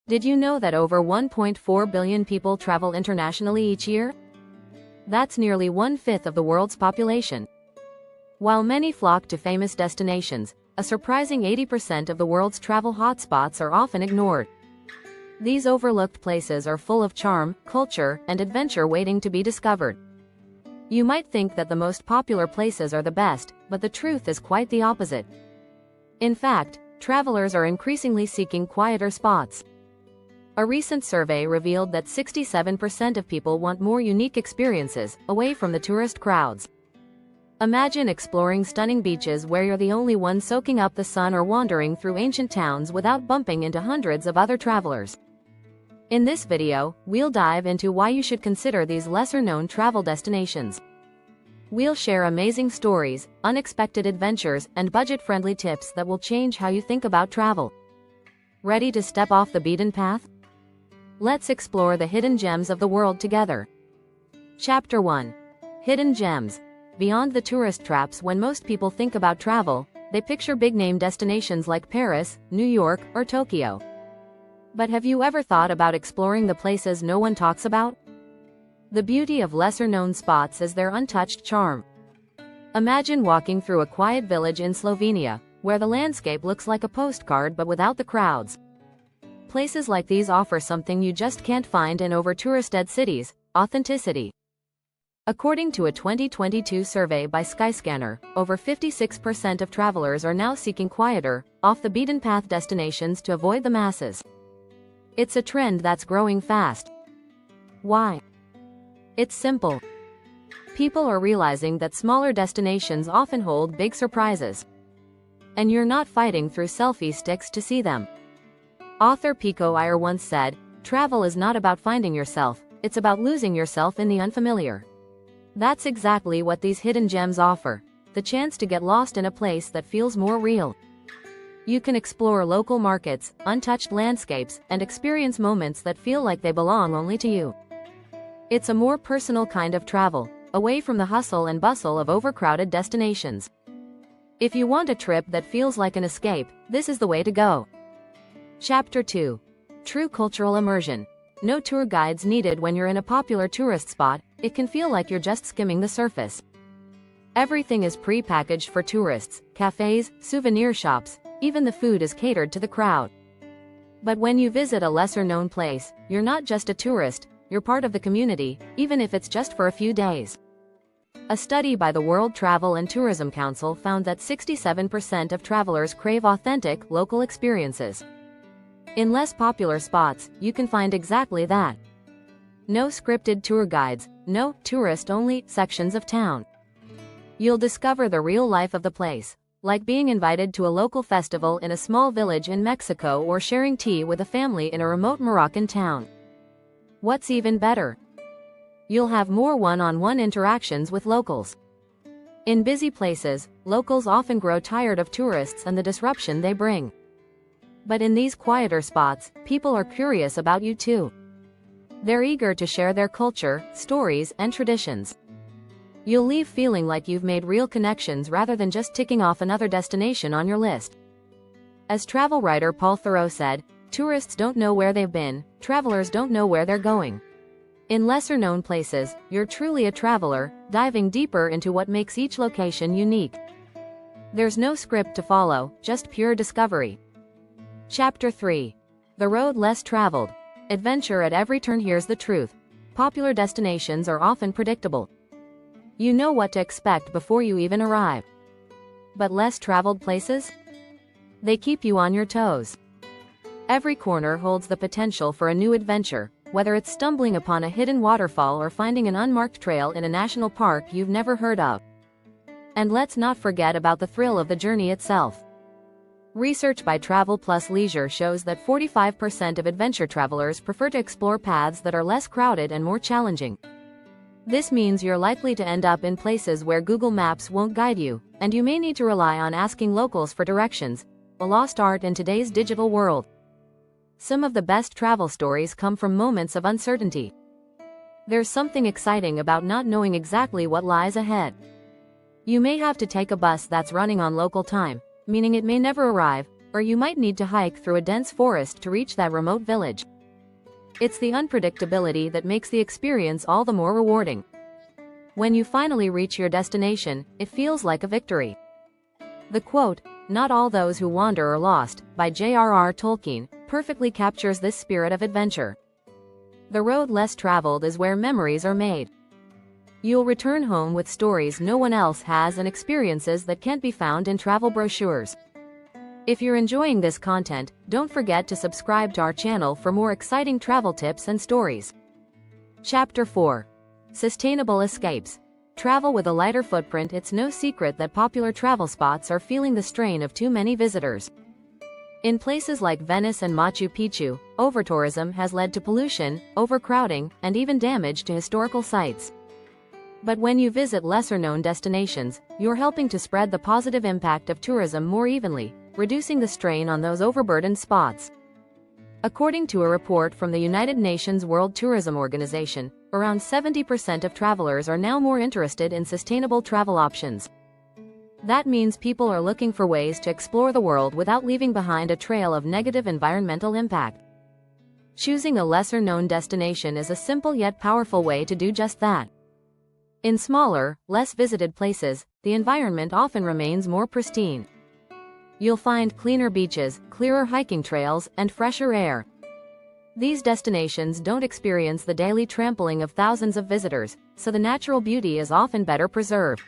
Did you know that over 1.4 billion people travel internationally each year? That's nearly one-fifth of the world's population. While many flock to famous destinations, a surprising 80% of the world's travel hotspots are often ignored. These overlooked places are full of charm, culture, and adventure waiting to be discovered. You might think that the most popular places are the best, but the truth is quite the opposite. In fact, travelers are increasingly seeking quieter spots. A recent survey revealed that 67% of people want more unique experiences, away from the tourist crowds. Imagine exploring stunning beaches where you're the only one soaking up the sun, or wandering through ancient towns without bumping into hundreds of other travelers. In this video, we'll dive into why you should consider these lesser-known travel destinations. We'll share amazing stories, unexpected adventures, and budget-friendly tips that will change how you think about travel. Ready to step off the beaten path? Let's explore the hidden gems of the world together. Chapter 1. Hidden Gems. Beyond the tourist traps, when most people think about travel, they picture big-name destinations like Paris, New York, or Tokyo. But have you ever thought about exploring the places no one talks about? The beauty of lesser-known spots is their untouched charm. Imagine walking through a quiet village in Slovenia, where the landscape looks like a postcard but without the crowds. Places like these offer something you just can't find in over-touristed cities: authenticity. According to a 2022 survey by Skyscanner, over 56% of travelers are now seeking quieter, off-the-beaten-path destinations to avoid the masses. It's a trend that's growing fast. Why? It's simple. People are realizing that smaller destinations often hold big surprises. And you're not fighting through selfie sticks to see them. Author Pico Iyer once said, "Travel is not about finding yourself, it's about losing yourself in the unfamiliar." That's exactly what these hidden gems offer: the chance to get lost in a place that feels more real. You can explore local markets, untouched landscapes, and experience moments that feel like they belong only to you. It's a more personal kind of travel, away from the hustle and bustle of overcrowded destinations. If you want a trip that feels like an escape, this is the way to go. Chapter 2. True cultural immersion. No tour guides needed when you're in a popular tourist spot. It can feel like you're just skimming the surface. Everything is pre-packaged for tourists: cafes, souvenir shops, even the food is catered to the crowd. But when you visit a lesser-known place, you're not just a tourist, you're part of the community, even if it's just for a few days. A study by the World Travel and Tourism Council found that 67% of travelers crave authentic, local experiences. In less popular spots, you can find exactly that. No scripted tour guides, no tourist-only sections of town. You'll discover the real life of the place, like being invited to a local festival in a small village in Mexico or sharing tea with a family in a remote Moroccan town. What's even better? You'll have more one-on-one interactions with locals. In busy places, locals often grow tired of tourists and the disruption they bring. But in these quieter spots, people are curious about you too. They're eager to share their culture, stories, and traditions. You'll leave feeling like you've made real connections rather than just ticking off another destination on your list. As travel writer Paul Theroux said, "Tourists don't know where they've been, travelers don't know where they're going." In lesser-known places, you're truly a traveler, diving deeper into what makes each location unique. There's no script to follow, just pure discovery. Chapter 3. The road less traveled. Adventure at every turn. Here's the truth: popular destinations are often predictable. You know what to expect before you even arrive. But less traveled places? They keep you on your toes. Every corner holds the potential for a new adventure, whether it's stumbling upon a hidden waterfall or finding an unmarked trail in a national park you've never heard of. And let's not forget about the thrill of the journey itself. Research by Travel Plus Leisure shows that 45% of adventure travelers prefer to explore paths that are less crowded and more challenging. This means you're likely to end up in places where Google Maps won't guide you, and you may need to rely on asking locals for directions, a lost art in today's digital world. Some of the best travel stories come from moments of uncertainty. There's something exciting about not knowing exactly what lies ahead. You may have to take a bus that's running on local time, meaning it may never arrive, or you might need to hike through a dense forest to reach that remote village. It's the unpredictability that makes the experience all the more rewarding. When you finally reach your destination, it feels like a victory. The quote, "Not all those who wander are lost," by J.R.R. Tolkien, perfectly captures this spirit of adventure. The road less traveled is where memories are made. You'll return home with stories no one else has and experiences that can't be found in travel brochures. If you're enjoying this content, don't forget to subscribe to our channel for more exciting travel tips and stories. Chapter 4. Sustainable Escapes. Travel with a lighter footprint. It's no secret that popular travel spots are feeling the strain of too many visitors. In places like Venice and Machu Picchu, overtourism has led to pollution, overcrowding, and even damage to historical sites. But when you visit lesser-known destinations, you're helping to spread the positive impact of tourism more evenly, reducing the strain on those overburdened spots. According to a report from the United Nations World Tourism Organization, around 70% of travelers are now more interested in sustainable travel options. That means people are looking for ways to explore the world without leaving behind a trail of negative environmental impact. Choosing a lesser-known destination is a simple yet powerful way to do just that. In smaller, less visited places, the environment often remains more pristine. You'll find cleaner beaches, clearer hiking trails, and fresher air. These destinations don't experience the daily trampling of thousands of visitors, so the natural beauty is often better preserved.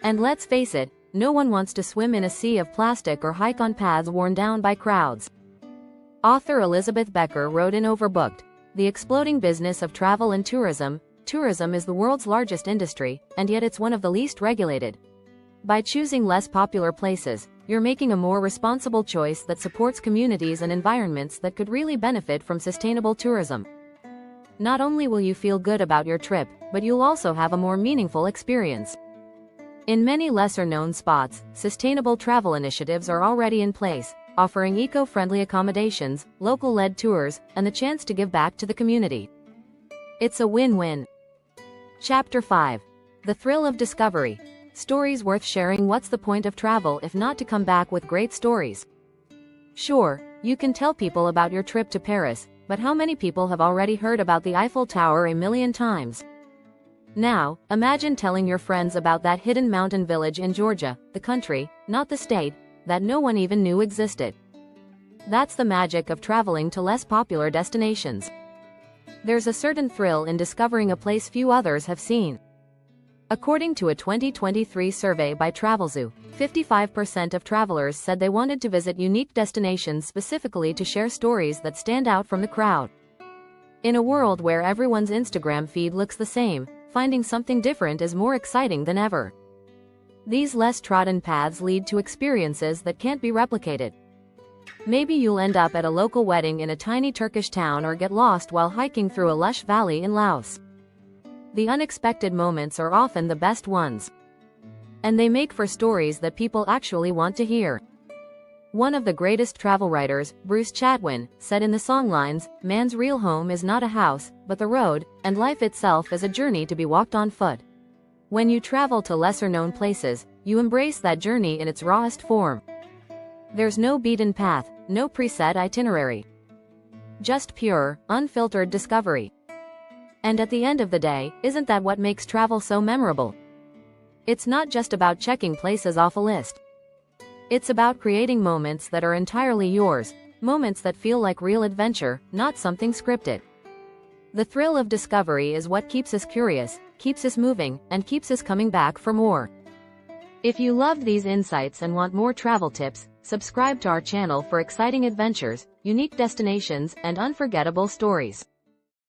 And let's face it, no one wants to swim in a sea of plastic or hike on paths worn down by crowds. Author Elizabeth Becker wrote in Overbooked, "The Exploding Business of Travel and Tourism." Tourism is the world's largest industry, and yet it's one of the least regulated. By choosing less popular places, you're making a more responsible choice that supports communities and environments that could really benefit from sustainable tourism. Not only will you feel good about your trip, but you'll also have a more meaningful experience. In many lesser-known spots, sustainable travel initiatives are already in place, offering eco-friendly accommodations, local-led tours, and the chance to give back to the community. It's a win-win. Chapter 5. The Thrill of Discovery. Stories worth sharing. What's the point of travel if not to come back with great stories? Sure, you can tell people about your trip to Paris, but how many people have already heard about the Eiffel Tower a million times? Now, imagine telling your friends about that hidden mountain village in Georgia, the country, not the state, that no one even knew existed. That's the magic of traveling to less popular destinations. There's a certain thrill in discovering a place few others have seen. According to a 2023 survey by TravelZoo, 55% of travelers said they wanted to visit unique destinations specifically to share stories that stand out from the crowd. In a world where everyone's Instagram feed looks the same, finding something different is more exciting than ever. These less trodden paths lead to experiences that can't be replicated. Maybe you'll end up at a local wedding in a tiny Turkish town or get lost while hiking through a lush valley in Laos. The unexpected moments are often the best ones. And they make for stories that people actually want to hear. One of the greatest travel writers, Bruce Chatwin, said in the songlines, "Man's real home is not a house, but the road, and life itself is a journey to be walked on foot." When you travel to lesser-known places, you embrace that journey in its rawest form. There's no beaten path, no preset itinerary. Just pure, unfiltered discovery. And at the end of the day, isn't that what makes travel so memorable? It's not just about checking places off a list. It's about creating moments that are entirely yours, moments that feel like real adventure, not something scripted. The thrill of discovery is what keeps us curious, keeps us moving, and keeps us coming back for more. If you loved these insights and want more travel tips, subscribe to our channel for exciting adventures, unique destinations, and unforgettable stories.